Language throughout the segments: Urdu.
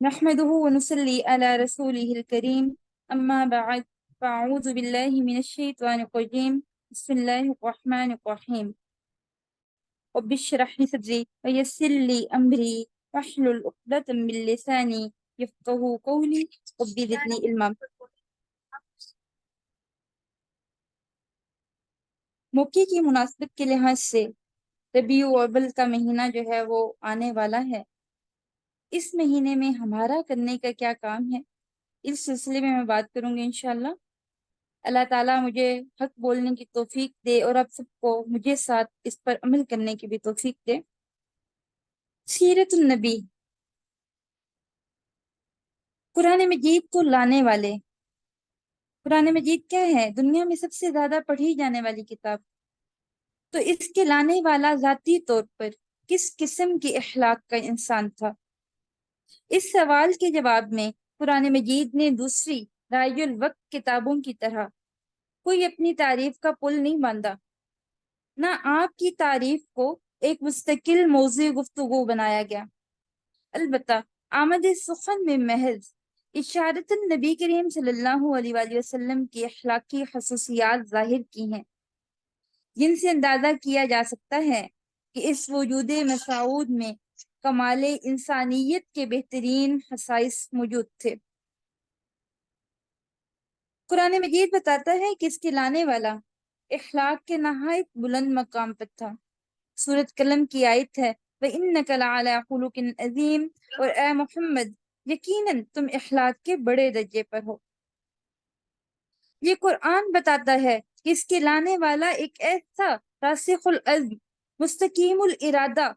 نحمده ونصلي على رسوله الكريم أما بعد فأعوذ بالله من الشيطان الرجيم بسم الله الرحمن الرحيم رب اشرح لي صدري ويسر لي أمري واحلل عقدة من لساني يفقهوا قولي رب زدني علما۔ موقع کی مناسبت کے لحاظ سے ربیع الاول کا مہینہ جو ہے وہ آنے والا ہے۔ اس مہینے میں ہمارا کرنے کا کیا کام ہے، اس سلسلے میں بات کروں گی انشاءاللہ۔ اللہ تعالیٰ مجھے حق بولنے کی توفیق دے اور آپ سب کو مجھے ساتھ اس پر عمل کرنے کی بھی توفیق دے۔ سیرت النبی، قرآن مجید کو لانے والے۔ قرآن مجید کیا ہے؟ دنیا میں سب سے زیادہ پڑھی جانے والی کتاب۔ تو اس کے لانے والا ذاتی طور پر کس قسم کی اخلاق کا انسان تھا؟ اس سوال کے جواب میں قرآن مجید نے دوسری رائج الوقت کتابوں کی طرح کوئی اپنی تعریف کا پل نہیں باندھا، نہ آپ کی تعریف کو ایک مستقل موضوع گفتگو بنایا گیا۔ البتہ آمد سخن میں محض اشارت النبی کریم صلی اللہ علیہ وآلہ وسلم کی اخلاقی خصوصیات ظاہر کی ہیں، جن سے اندازہ کیا جا سکتا ہے کہ اس وجود مسعود میں کمال انسانیت کے بہترین خصائص موجود تھے۔ قرآن مجید بتاتا ہے کہ اس کے لانے والا اخلاق کے نہایت بلند مقام پر تھا۔ سورۃ قلم کی آیت ہے وَإِنَّكَ لَعَلَىٰ خُلُقٍ عَظِيمٍ، اور اے محمد یقیناً تم اخلاق کے بڑے درجے پر ہو۔ یہ قرآن بتاتا ہے کہ اس کے لانے والا ایک ایسا راسخ العزم، مستقیم الارادہ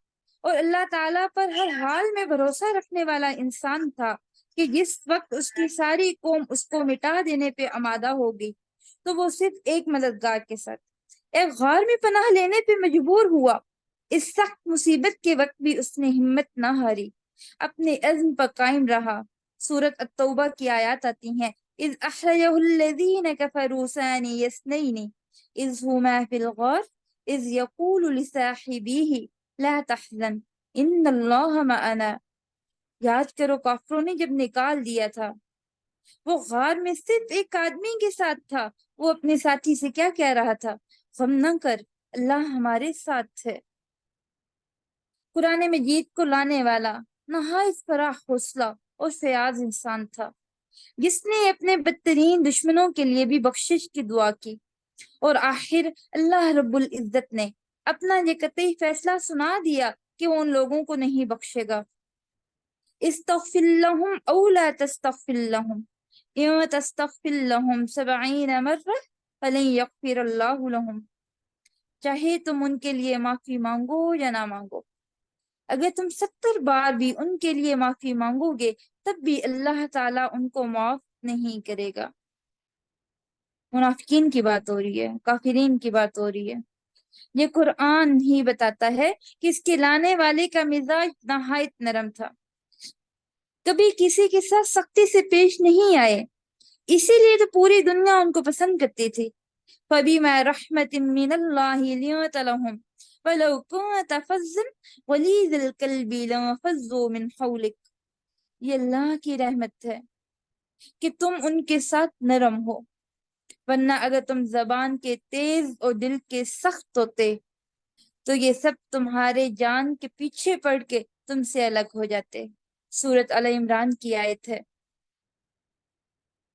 اور اللہ تعالیٰ پر ہر حال میں بھروسہ رکھنے والا انسان تھا کہ جس وقت اس کی ساری قوم اس کو مٹا دینے پہ آمادہ ہو گئی تو وہ صرف ایک مددگار کے ساتھ ایک غار میں پناہ لینے پہ مجبور ہوا۔ اس سخت مصیبت کے وقت بھی اس نے ہمت نہ ہاری، اپنے عزم پر قائم رہا۔ سورۃ التوبہ کی آیات آتی ہیں اذ اخرجہ الذین کفروا ثانی اثنین اذ ہما فی الغار اذ یقول لصاحبہ لا تحزن ان اللہ معنا۔ یاد کرو کافروں نے جب نکال دیا تھا، وہ غار میں صرف ایک آدمی کے ساتھ تھا، وہ اپنے ساتھی سے کیا کہہ رہا تھا؟ غم نہ کر، اللہ ہمارے ساتھ ہے۔ قرآن مجید کو لانے والا نہایت فراخ حوصلہ اور فیاض انسان تھا، جس نے اپنے بدترین دشمنوں کے لیے بھی بخشش کی دعا کی، اور آخر اللہ رب العزت نے اپنا یہ قطعی فیصلہ سنا دیا کہ وہ ان لوگوں کو نہیں بخشے گا۔ استغفر لهم او لا تستغفر لهم ان تستغفر لهم 70 مرة فلن يغفر الله لهم۔ چاہے تم ان کے لیے معافی مانگو یا نہ مانگو، اگر تم 70 بار بھی ان کے لیے معافی مانگو گے تب بھی اللہ تعالیٰ ان کو معاف نہیں کرے گا۔ منافقین کی بات ہو رہی ہے، کافرین کی بات ہو رہی ہے۔ یہ قرآن ہی بتاتا ہے کہ اس کے لانے والے کا مزاج نہایت نرم تھا، کبھی کسی کے ساتھ سختی سے پیش نہیں آئے، اسی لیے تو پوری دنیا ان کو پسند کرتی تھی۔ فَبِمَا رَحْمَةٍ مِّنَ اللَّهِ لِنتَ لَهُمْ وَلَوْ كُنتَ فَظًّا غَلِيظَ الْقَلْبِ لَانفَضُّوا مِنْ حَوْلِكَ۔ یہ اللہ کی رحمت ہے کہ تم ان کے ساتھ نرم ہو، ورنہ اگر تم زبان کے تیز اور دل کے سخت ہوتے تو یہ سب تمہارے جان کے پیچھے پڑ کے تم سے الگ ہو جاتے۔ سورۃ آل عمران کی آیت ہے۔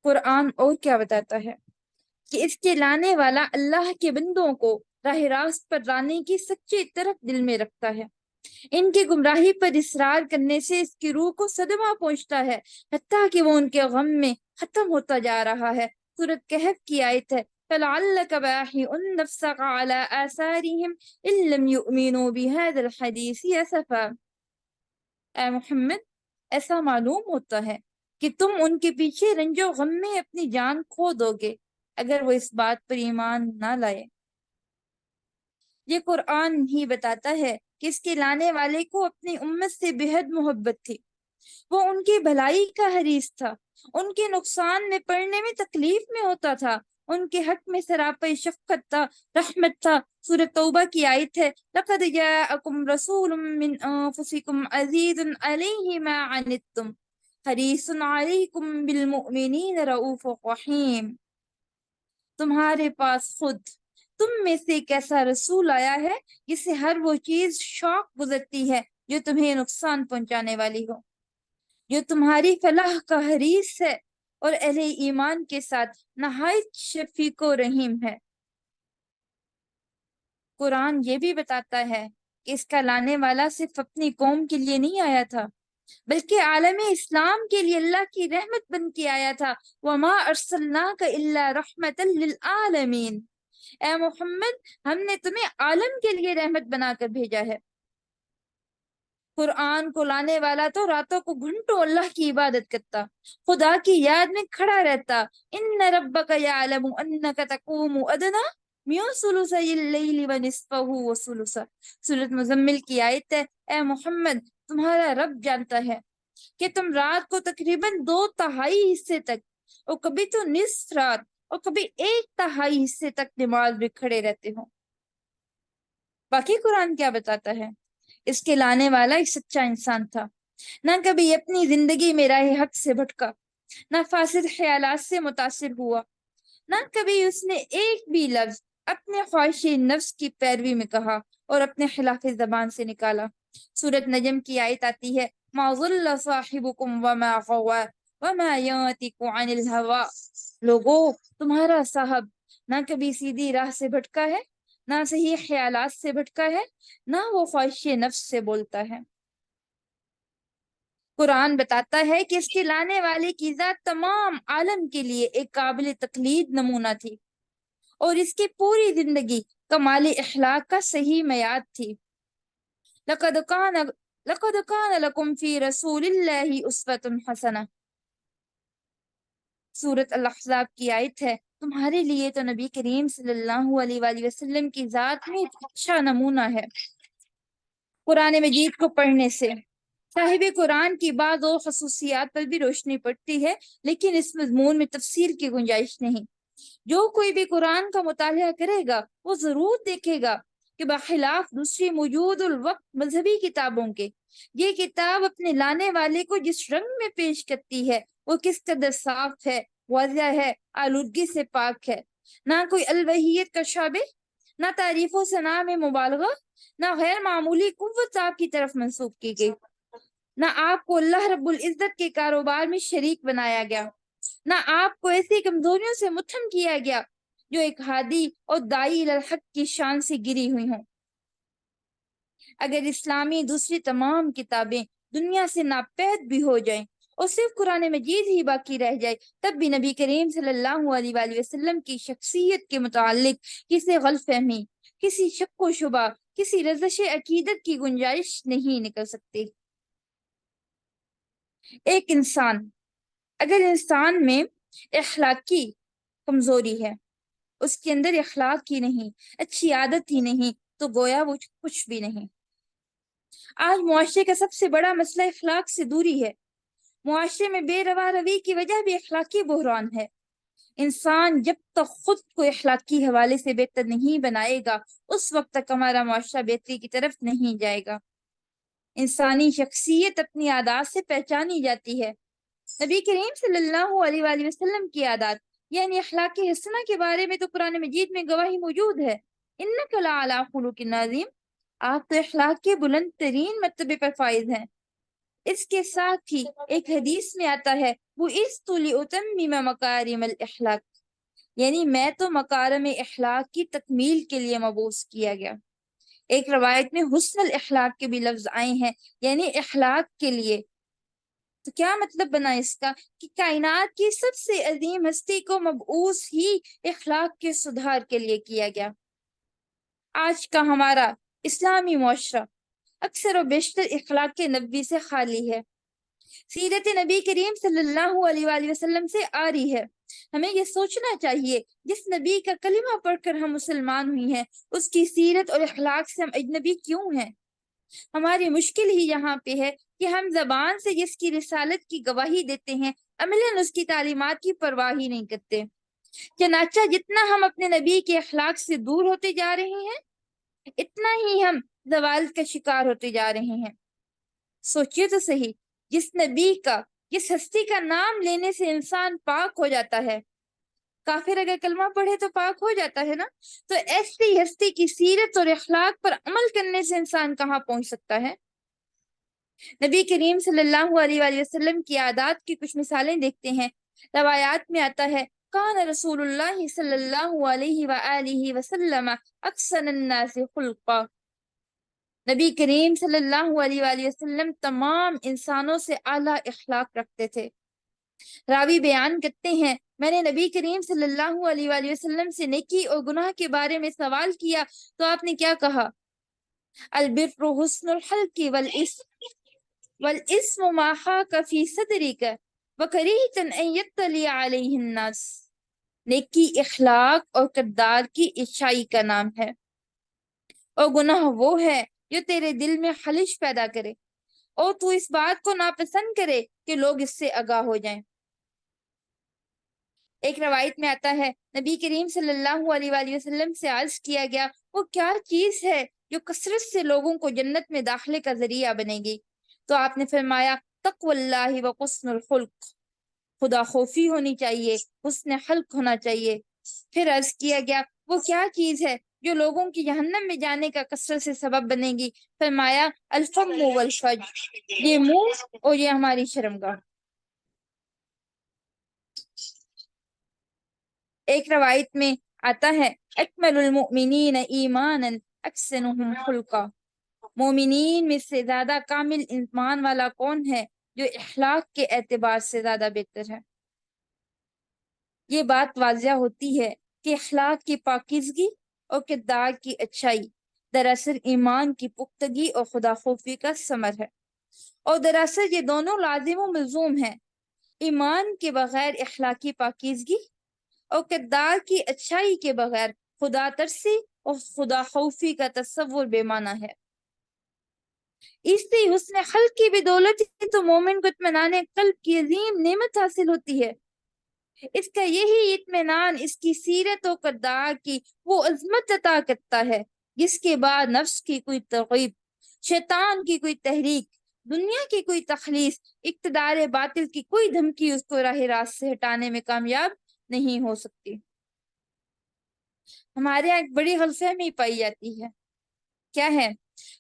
قرآن اور کیا بتاتا ہے کہ اس کے لانے والا اللہ کے بندوں کو راہ راست پر لانے کی سچی طرف دل میں رکھتا ہے۔ ان کی گمراہی پر اصرار کرنے سے اس کی روح کو صدمہ پہنچتا ہے، حتیٰ کہ وہ ان کے غم میں ختم ہوتا جا رہا ہے۔ سورۃ کہف کی آیت ہے فَلَعَلَّكَ بَاخِعٌ نَفْسَكَ عَلَىٰ آثَارِهِمْ إِن لَّمْ يُؤْمِنُوا بِهَٰذَا الْحَدِيثِ أَسَفًا۔ اے محمد، ایسا معلوم ہوتا ہے کہ تم ان کے پیچھے رنج و غم میں اپنی جان کھو دو گے اگر وہ اس بات پر ایمان نہ لائے۔ یہ قرآن ہی بتاتا ہے کہ اس کے لانے والے کو اپنی امت سے بے حد محبت تھی، وہ ان کی بھلائی کا حریص تھا، ان کے نقصان میں پڑنے میں تکلیف میں ہوتا تھا، ان کے حق میں سراپا شفقت تھا، رحمت تھا۔ سورۃ توبہ کی آیت ہے لَقَدْ جَاءَكُمْ رَسُولٌ مِّنْ أَنفُسِكُمْ عَزِيزٌ عَلَيْهِ مَا عَنِتُّمْ حَرِيصٌ عَلَيْكُمْ بِالْمُؤْمِنِينَ رَءُوفٌ رحیم۔ تمہارے پاس خود تم میں سے ایک ایسا رسول آیا ہے جس سے ہر وہ چیز شوق گزرتی ہے جو تمہیں نقصان پہنچانے والی ہو، جو تمہاری فلاح کا حریص ہے اور اہل ایمان کے ساتھ نہایت شفیق و رحیم ہے۔ قرآن یہ بھی بتاتا ہے کہ اس کا لانے والا صرف اپنی قوم کے لیے نہیں آیا تھا بلکہ عالم اسلام کے لیے اللہ کی رحمت بن کے آیا تھا۔ وَمَا أَرْسَلْنَاكَ إِلَّا رَحْمَةً لِلْعَالَمِينَ، اے محمد ہم نے تمہیں عالم کے لیے رحمت بنا کر بھیجا ہے۔ قرآن کو لانے والا تو راتوں کو گھنٹوں اللہ کی عبادت کرتا، خدا کی یاد میں کھڑا رہتا۔ ان ربک یعلم انک تقوم ادنی من ثلثی اللیل ونصفہ وثلثہ، سورۃ مزمل کی آیت ہے اے محمد تمہارا رب جانتا ہے کہ تم رات کو تقریباً 2/3 حصے تک اور کبھی تو نصف رات اور کبھی 1/3 حصے تک نماز میں کھڑے رہتے ہو۔ باقی قرآن کیا بتاتا ہے؟ اس کے لانے والا ایک سچا انسان تھا، نہ کبھی اپنی زندگی میں راہ حق سے بھٹکا، نہ فاسد خیالات سے متاثر ہوا، نہ کبھی اس نے ایک بھی لفظ اپنے خواہش نفس کی پیروی میں کہا اور اپنے خلاف زبان سے نکالا۔ سورۃ نجم کی آیت آتی ہے ما ضل صاحبکم وما غوی وما ینطق عن الہوی، لوگو تمہارا صاحب نہ کبھی سیدھی راہ سے بھٹکا ہے، نہ صحیح خیالات سے بھٹکا ہے، نہ وہ خواہش نفس سے بولتا ہے۔ قرآن بتاتا ہے کہ اس کے لانے والے کی ذات تمام عالم کے لیے ایک قابل تقلید نمونہ تھی اور اس کی پوری زندگی کمال اخلاق کا صحیح معیار تھی۔ لقد كان لكم في رسول الله اسوة حسنہ، سورۃ الاحزاب کی آیت ہے تمہارے لیے تو نبی کریم صلی اللہ علیہ وآلہ وسلم کی ذات میں ایک اچھا نمونہ ہے۔ قرآن مجید کو پڑھنے سے صاحب قرآن کی بعض اور خصوصیات پر بھی روشنی پڑتی ہے، لیکن اس مضمون میں تفصیل کی گنجائش نہیں۔ جو کوئی بھی قرآن کا مطالعہ کرے گا وہ ضرور دیکھے گا کہ بخلاف دوسری موجود الوقت مذہبی کتابوں کے یہ کتاب اپنے لانے والے کو جس رنگ میں پیش کرتی ہے وہ کس قدر صاف ہے، واضح ہے، آلودگی سے پاک ہے، نہ کوئی الوحیت کا شابہ، نہ تعریف و ثناء میں مبالغہ، نہ غیر معمولی قوت آپ کی طرف منسوب کی گئی، نہ آپ کو اللہ رب العزت کے کاروبار میں شریک بنایا گیا، نہ آپ کو ایسی کمزوریوں سے متھم کیا گیا جو ایک ہادی اور داعی الی الحق کی شان سے گری ہوئی ہوں۔ اگر اسلامی دوسری تمام کتابیں دنیا سے ناپید بھی ہو جائیں اور صرف قرآن مجید ہی باقی رہ جائے تب بھی نبی کریم صلی اللہ علیہ وآلہ وسلم کی شخصیت کے متعلق کسی غلط فہمی، کسی شک و شبہ، کسی رزش عقیدت کی گنجائش نہیں نکل سکتی۔ ایک انسان اگر انسان میں اخلاقی کمزوری ہے، اس کے اندر اخلاق ہی نہیں، اچھی عادت ہی نہیں، تو گویا وہ کچھ بھی نہیں۔ آج معاشرے کا سب سے بڑا مسئلہ اخلاق سے دوری ہے۔ معاشرے میں بے روا روی کی وجہ بھی اخلاقی بحران ہے۔ انسان جب تک خود کو اخلاقی حوالے سے بہتر نہیں بنائے گا اس وقت تک ہمارا معاشرہ بہتری کی طرف نہیں جائے گا۔ انسانی شخصیت اپنی عادات سے پہچانی جاتی ہے۔ نبی کریم صلی اللہ علیہ وآلہ وسلم کی عادات یعنی اخلاق حسنہ کے بارے میں تو قرآن مجید میں گواہی موجود ہے، انک لعلی خلق عظیم، آپ تو اخلاق کے بلند ترین مرتبے پر فائز ہیں۔ اس کے ساتھ ہی ایک حدیث میں آتا ہے بُعِثْتُ لِأُتَمِّمَ مَكَارِمَ الْأَخْلَاقِ، یعنی میں تو مکارم اخلاق کی تکمیل کے لیے مبعوث کیا گیا۔ ایک روایت میں حسن الاخلاق کے بھی لفظ آئے ہیں یعنی اخلاق کے لیے۔ تو کیا مطلب بنا اس کا کہ کائنات کی سب سے عظیم ہستی کو مبعوث ہی اخلاق کے سدھار کے لیے کیا گیا۔ آج کا ہمارا اسلامی معاشرہ اکثر و بیشتر اخلاق نبوی سے خالی ہے۔ سیرت نبی کریم صلی اللہ علیہ وآلہ وسلم سے آ رہی ہے۔ ہمیں یہ سوچنا چاہیے جس نبی کا کلمہ پڑھ کر ہم مسلمان ہوئی ہیں، اس کی سیرت اور اخلاق سے ہم اجنبی کیوں ہیں؟ ہماری مشکل ہی یہاں پہ ہے کہ ہم زبان سے جس کی رسالت کی گواہی دیتے ہیں، عملاً اس کی تعلیمات کی پرواہ ہی نہیں کرتے۔ چنانچہ جتنا ہم اپنے نبی کے اخلاق سے دور ہوتے جا رہے ہیں، اتنا ہی ہم زوال کا شکار ہوتے جا رہے ہیں۔ سوچیے تو صحیح، جس نبی کا، جس ہستی کا نام لینے سے انسان پاک ہو جاتا ہے، کافر اگر کلمہ پڑھے تو پاک ہو جاتا ہے نا، تو ایسی ہستی کی سیرت اور اخلاق پر عمل کرنے سے انسان کہاں پہنچ سکتا ہے؟ نبی کریم صلی اللہ علیہ وآلہ وسلم کی عادات کی کچھ مثالیں دیکھتے ہیں۔ روایات میں آتا ہے، کان رسول اللہ صلی اللہ علیہ وآلہ وسلم اکثر الناس خلقا، نبی کریم صلی اللہ علیہ وآلہ وسلم تمام انسانوں سے اعلیٰ اخلاق رکھتے تھے۔ راوی بیان کرتے ہیں، میں نے نبی کریم صلی اللہ علیہ وآلہ وسلم سے نیکی اور گناہ کے بارے میں سوال کیا تو آپ نے کیا کہا؟ البر حسن الخلق والاسم ما حاک فی صدرک وکریہت ان یطلع علیہ الناس، نیکی اخلاق اور کردار کی اچھائی کا نام ہے، اور گناہ وہ ہے جو تیرے دل میں خلش پیدا کرے اور تو اس بات کو ناپسند کرے کہ لوگ اس سے آگاہ ہو جائیں۔ ایک روایت میں آتا ہے، نبی کریم صلی اللہ علیہ وآلہ وسلم سے عرض کیا گیا، وہ کیا چیز ہے جو کثرت سے لوگوں کو جنت میں داخلے کا ذریعہ بنے گی؟ تو آپ نے فرمایا، تقوی اللہ و حسن الخلق، خدا خوفی ہونی چاہیے، حسن خلق ہونا چاہیے۔ پھر عرض کیا گیا، وہ کیا چیز ہے جو لوگوں کی جہنم میں جانے کا کثرت سے سبب بنے گی؟ فرمایا، الفم والفج، یہ منہ اور یہ ہماری شرمگاہ۔ ایک روایت میں آتا ہے، اکمل المؤمنین ایمانا احسنهم خلقا، مومنین میں سے زیادہ کامل ایمان والا کون ہے؟ جو اخلاق کے اعتبار سے زیادہ بہتر ہے۔ یہ بات واضح ہوتی ہے کہ اخلاق کی پاکیزگی اور کردار کی اچھائی دراصل ایمان کی پختگی اور خدا خوفی کا ثمر ہے، اور دراصل یہ دونوں لازم و ملزوم ہیں۔ ایمان کے بغیر اخلاقی پاکیزگی اور کردار کی اچھائی کے بغیر خدا ترسی اور خدا خوفی کا تصور بے معنی ہے۔ اس سے حسن خلق کی بدولت ہی تو مومن کو اطمینان قلب کی عظیم نعمت حاصل ہوتی ہے۔ اس کا یہی اطمینان اس کی سیرت و کردار کی وہ عظمت عطا کرتا ہے جس کے بعد نفس کی کوئی ترغیب، شیطان کی کوئی تحریک، دنیا کی کوئی تخلیص، اقتدار باطل کی کوئی دھمکی اس کو راہ راست سے ہٹانے میں کامیاب نہیں ہو سکتی۔ ہمارے یہاں ایک بڑی غلط فہمی پائی جاتی ہے، کیا ہے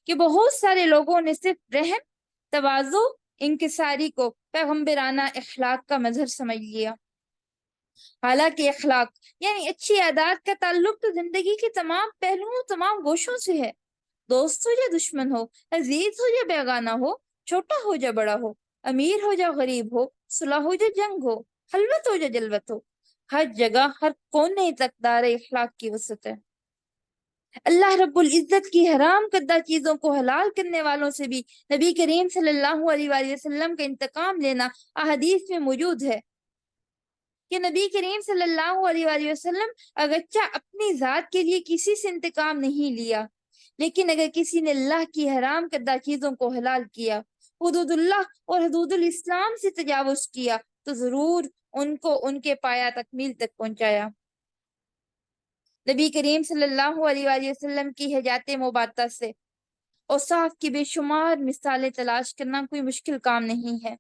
کہ بہت سارے لوگوں نے صرف رحم، تواضع، انکساری کو پیغمبرانہ اخلاق کا مظہر سمجھ لیا، حالانکہ اخلاق یعنی اچھی عادات کا تعلق تو زندگی کے تمام پہلوؤں، تمام گوشوں سے ہے۔ دوست ہو یا دشمن ہو، عزیز ہو یا بیگانہ ہو، چھوٹا ہو یا بڑا ہو، امیر ہو یا غریب ہو، صلح ہو یا جنگ ہو، خلوت ہو یا جلوت ہو، ہر جگہ، ہر کونے تک دار اخلاق کی وسعت ہے۔ اللہ رب العزت کی حرام کردہ چیزوں کو حلال کرنے والوں سے بھی نبی کریم صلی اللہ علیہ وآلہ وسلم کا انتقام لینا احادیث میں موجود ہے کہ نبی کریم صلی اللہ علیہ وآلہ وسلم اگرچہ اپنی ذات کے لیے کسی سے انتقام نہیں لیا، لیکن اگر کسی نے اللہ کی حرام کردہ چیزوں کو حلال کیا، حدود اللہ اور حدود الاسلام سے تجاوز کیا، تو ضرور ان کو ان کے پایا تکمیل تک پہنچایا۔ نبی کریم صلی اللہ علیہ وآلہ وسلم کی حیات مبارکہ سے اوصاف کی بے شمار مثالیں تلاش کرنا کوئی مشکل کام نہیں ہے۔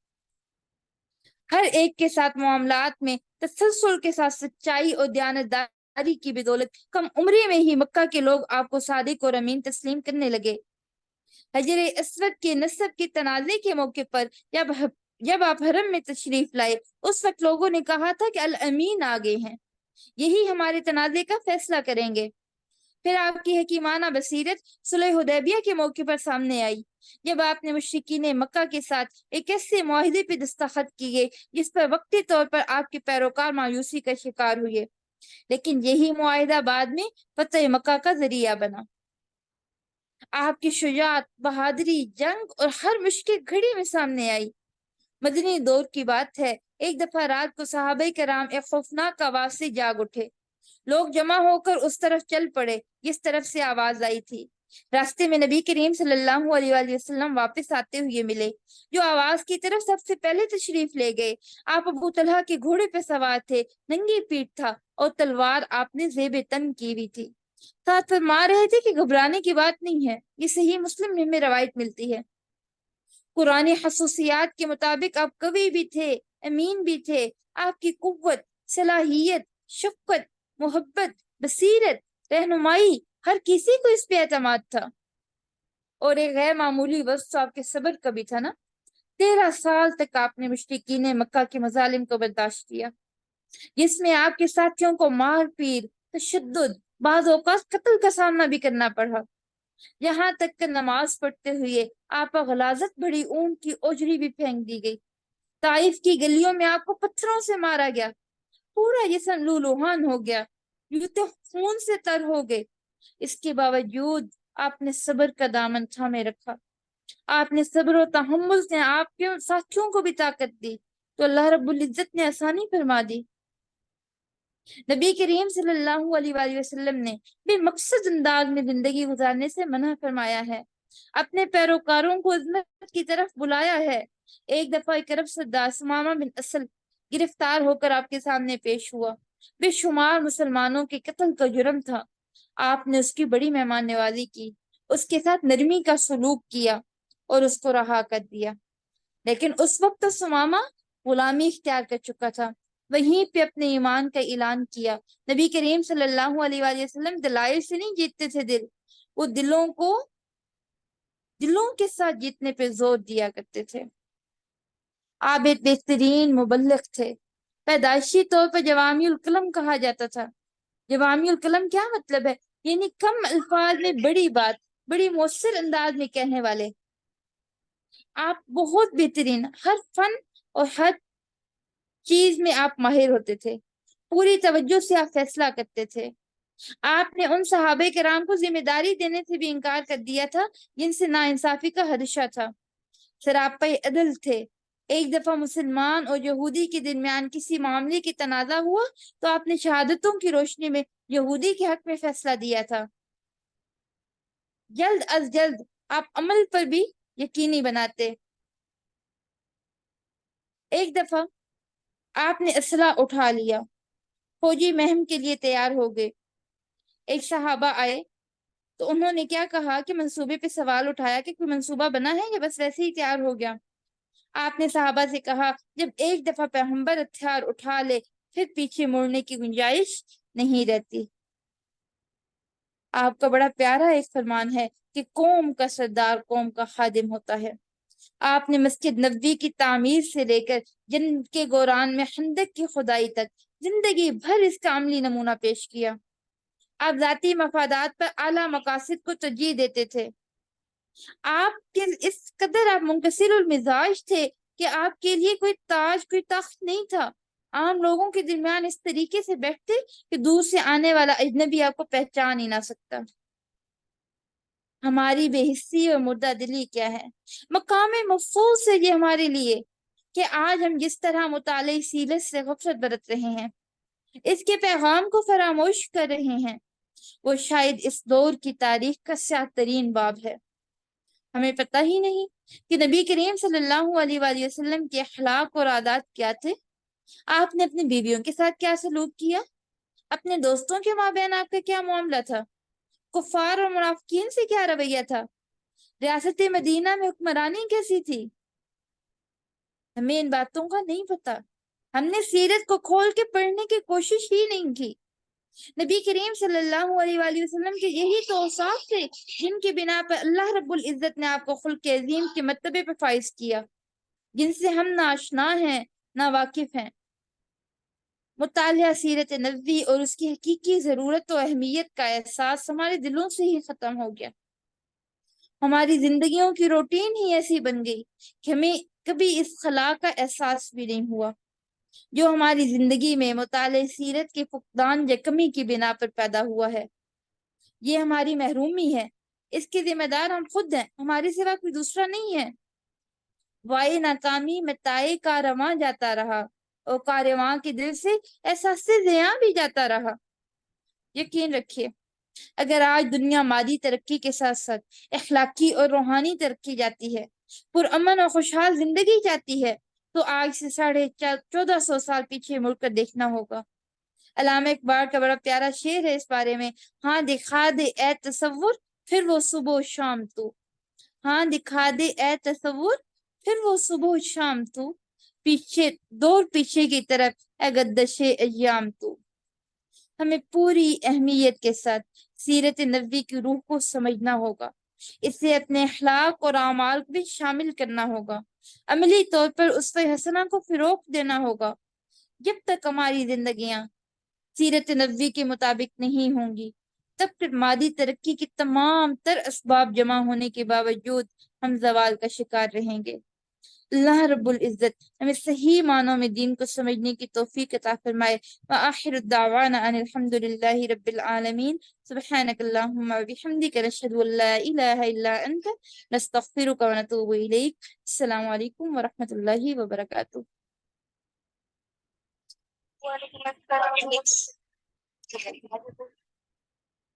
ہر ایک کے ساتھ معاملات میں تسلسل کے ساتھ سچائی اور دیانتداری کی بدولت کم عمری میں ہی مکہ کے لوگ آپ کو صادق اور امین تسلیم کرنے لگے۔ حجر اسود کے نصب کے تنازع کے موقع پر جب آپ حرم میں تشریف لائے، اس وقت لوگوں نے کہا تھا کہ الامین آ گئے ہیں، یہی ہمارے تنازع کا فیصلہ کریں گے۔ پھر آپ کی حکیمانہ بصیرت صلح حدیبیہ کے موقع پر سامنے آئی، جب آپ نے مشرکین مکہ کے ساتھ ایک ایسے معاہدے پہ دستخط کیے جس پر وقتی طور پر آپ کے پیروکار مایوسی کا شکار ہوئے، لیکن یہی معاہدہ بعد میں فتح مکہ کا ذریعہ بنا۔ آپ کی شجاعت، بہادری، جنگ اور ہر مشکل گھڑی میں سامنے آئی۔ مدنی دور کی بات ہے، ایک دفعہ رات کو صحابہ کرام ایک خوفناک آواز سے جاگ اٹھے۔ لوگ جمع ہو کر اس طرف چل پڑے جس طرف سے آواز آئی تھی۔ راستے میں نبی کریم صلی اللہ علیہ وآلہ وسلم واپس آتے ہوئے ملے، جو آواز کی طرف سب سے پہلے تشریف لے گئے۔ آپ ابو طلحہ کے گھوڑے پہ سوار تھے، ننگی پیٹھ تھا اور تلوار آپ نے زیب تن کی ہوئی تھی۔ ساتھ فرما رہے تھے کہ گھبرانے کی بات نہیں ہے، یہ صحیح مسلم میں روایت ملتی ہے۔ قرآن خصوصیات کے مطابق آپ قوی بھی تھے، امین بھی تھے۔ آپ کی قوت، صلاحیت، شفقت، محبت، بصیرت، رہنمائی، ہر کسی کو اس پہ اعتماد تھا۔ اور ایک غیر معمولی وصف آپ کے صبر کا بھی تھا نا۔ 13 سال تک آپ نے مشرکین مکہ کے مظالم کو برداشت کیا، جس میں آپ کے ساتھیوں کو مار پیر، تشدد، بعض اوقات قتل کا سامنا بھی کرنا پڑا۔ یہاں تک کہ نماز پڑھتے ہوئے آپ پر غلاظت بھری اونٹ کی اوجری بھی پھینک دی گئی۔ طائف کی گلیوں میں آپ کو پتھروں سے مارا گیا، پورا جسم لولوہان ہو گیا، جوتے خون سے تر ہو گئے۔ اس کے باوجود آپ نے صبر کا دامن تھامے رکھا۔ آپ نے صبر و تحمل سے آپ کے ساتھیوں کو بھی طاقت دی، تو اللہ رب العزت نے آسانی فرما دی۔ نبی کریم صلی اللہ علیہ وآلہ وسلم نے بے مقصد انداز میں زندگی گزارنے سے منع فرمایا ہے، اپنے پیروکاروں کو عظمت کی طرف بلایا ہے۔ ایک دفعہ ایک عرب سردار ثمامہ بن اسل گرفتار ہو کر آپ کے سامنے پیش ہوا۔ بے شمار مسلمانوں کے قتل کا جرم تھا۔ آپ نے اس کی بڑی مہمان نوازی کی، اس کے ساتھ نرمی کا سلوک کیا اور اس کو رہا کر دیا۔ لیکن اس وقت تو ثمامہ غلامی اختیار کر چکا تھا، وہیں پہ اپنے ایمان کا اعلان کیا۔ نبی کریم صلی اللہ علیہ وآلہ وسلم دلائل سے نہیں جیتتے تھے دل، وہ دلوں کے ساتھ جیتنے پہ زور دیا کرتے تھے۔ آپ ایک بہترین مبلغ تھے۔ پیدائشی طور پر جوامی الکلم کہا جاتا تھا۔ جوامی الکلم کیا مطلب ہے؟ یعنی کم الفاظ میں بڑی بات، بڑی مؤثر انداز میں کہنے والے۔ آپ بہت بہترین، ہر فن اور ہر چیز میں آپ ماہر ہوتے تھے، پوری توجہ سے آپ فیصلہ کرتے تھے۔ آپ نے ان صحابہ کرام کو ذمہ داری دینے سے بھی انکار کر دیا تھا جن سے ناانصافی کا خدشہ تھا۔ سراپا عدل تھے۔ ایک دفعہ مسلمان اور یہودی کے درمیان کسی معاملے کی تنازع ہوا تو آپ نے شہادتوں کی روشنی میں یہودی کے حق میں فیصلہ دیا تھا۔ جلد از جلد آپ عمل پر بھی یقینی بناتے۔ ایک دفعہ آپ نے اسلحہ اٹھا لیا، فوجی مہم کے لیے تیار ہو گئے۔ ایک صحابہ آئے تو انہوں نے کیا کہا کہ منصوبے پہ سوال اٹھایا کہ کوئی منصوبہ بنا ہے یا بس ویسے ہی تیار ہو گیا؟ آپ نے صحابہ سے کہا، جب ایک دفعہ پیغمبر ہتھیار اٹھا لے پھر پیچھے مڑنے کی گنجائش نہیں رہتی۔ آپ کا بڑا پیارا ایک فرمان ہے کہ قوم کا سردار قوم کا خادم ہوتا ہے۔ آپ نے مسجد نبوی کی تعمیر سے لے کر جنت کے گوران میں خندق کی کھدائی تک زندگی بھر اس کا عملی نمونہ پیش کیا۔ آپ ذاتی مفادات پر اعلیٰ مقاصد کو ترجیح دیتے تھے۔ آپ کے اس قدر آپ منکسر المزاج تھے کہ آپ کے لیے کوئی تاج، کوئی تخت نہیں تھا۔ عام لوگوں کے درمیان اس طریقے سے بیٹھتے کہ دور سے آنے والا اجنبی آپ کو پہچان ہی نہ سکتا۔ ہماری بے حسی اور مردہ دلی کیا ہے؟ مقام مفضول سے یہ ہمارے لیے کہ آج ہم جس طرح مطالعہ سیرت سے غفلت برت رہے ہیں، اس کے پیغام کو فراموش کر رہے ہیں، وہ شاید اس دور کی تاریخ کا سیاہ ترین باب ہے۔ ہمیں پتہ ہی نہیں کہ نبی کریم صلی اللہ علیہ وآلہ وسلم کے اخلاق اور عادات کیا تھے۔ آپ نے اپنی بیویوں کے ساتھ کیا سلوک کیا؟ اپنے دوستوں کے مابین آپ کا کیا معاملہ تھا؟ کفار اور منافقین سے کیا رویہ تھا؟ ریاست مدینہ میں حکمرانی کیسی تھی؟ ہمیں ان باتوں کا نہیں پتہ۔ ہم نے سیرت کو کھول کے پڑھنے کی کوشش ہی نہیں کی۔ نبی کریم صلی اللہ علیہ وآلہ وسلم کے یہی تو اوصاف تھے جن کی بنا پر اللہ رب العزت نے آپ کو خلق عظیم کے مرتبے پر فائز کیا، جن سے ہم نہ آشنا ہیں نہ واقف ہیں۔ مطالعہ سیرت نبوی اور اس کی حقیقی ضرورت و اہمیت کا احساس ہمارے دلوں سے ہی ختم ہو گیا۔ ہماری زندگیوں کی روٹین ہی ایسی بن گئی کہ ہمیں کبھی اس خلا کا احساس بھی نہیں ہوا جو ہماری زندگی میں مطالعہ سیرت کے فقدان یا کمی کی بنا پر پیدا ہوا ہے۔ یہ ہماری محرومی ہے، اس کے ذمہ دار ہم خود ہیں، ہمارے سوا کوئی دوسرا نہیں ہے۔ وائے ناکامی میں تائے کارواں جاتا رہا اور کارواں کے دل سے احساس زیاں بھی جاتا رہا۔ یقین رکھیے اگر آج دنیا مادی ترقی کے ساتھ ساتھ اخلاقی اور روحانی ترقی جاتی ہے، پرامن اور خوشحال زندگی جاتی ہے، تو آج سے 1450 سال پیچھے مڑ کر دیکھنا ہوگا۔ علامہ اقبال کا بڑا پیارا شعر ہے اس بارے میں: ہاں دکھا دے اے تصور پھر وہ صبح و شام تو، ہاں دکھا دے اے تصور پھر وہ صبح و شام تو، پیچھے دور پیچھے کی طرف اے گردش ایام تو۔ ہمیں پوری اہمیت کے ساتھ سیرت نبوی کی روح کو سمجھنا ہوگا، اسے اپنے اخلاق اور اعمال کو بھی شامل کرنا ہوگا، عملی طور پر اسوہ حسنہ کو فروغ دینا ہوگا۔ جب تک ہماری زندگیاں سیرت نبوی کے مطابق نہیں ہوں گی، تب تک مادی ترقی کی تمام تر اسباب جمع ہونے کے باوجود ہم زوال کا شکار رہیں گے۔ اللہ رب العزت ہمیں صحیح معنوں میں دین کو سمجھنے کی توفیق عطا فرمائے۔ وآخر الدعوانا ان الحمد للہ رب العالمین۔ سبحانک اللہم وبحمدک نشہد ان لا الہ الا انت نستغفرک ونتوب الیک۔ السلام علیکم ورحمۃ اللہ وبرکاتہ۔ وعلیکم السلام۔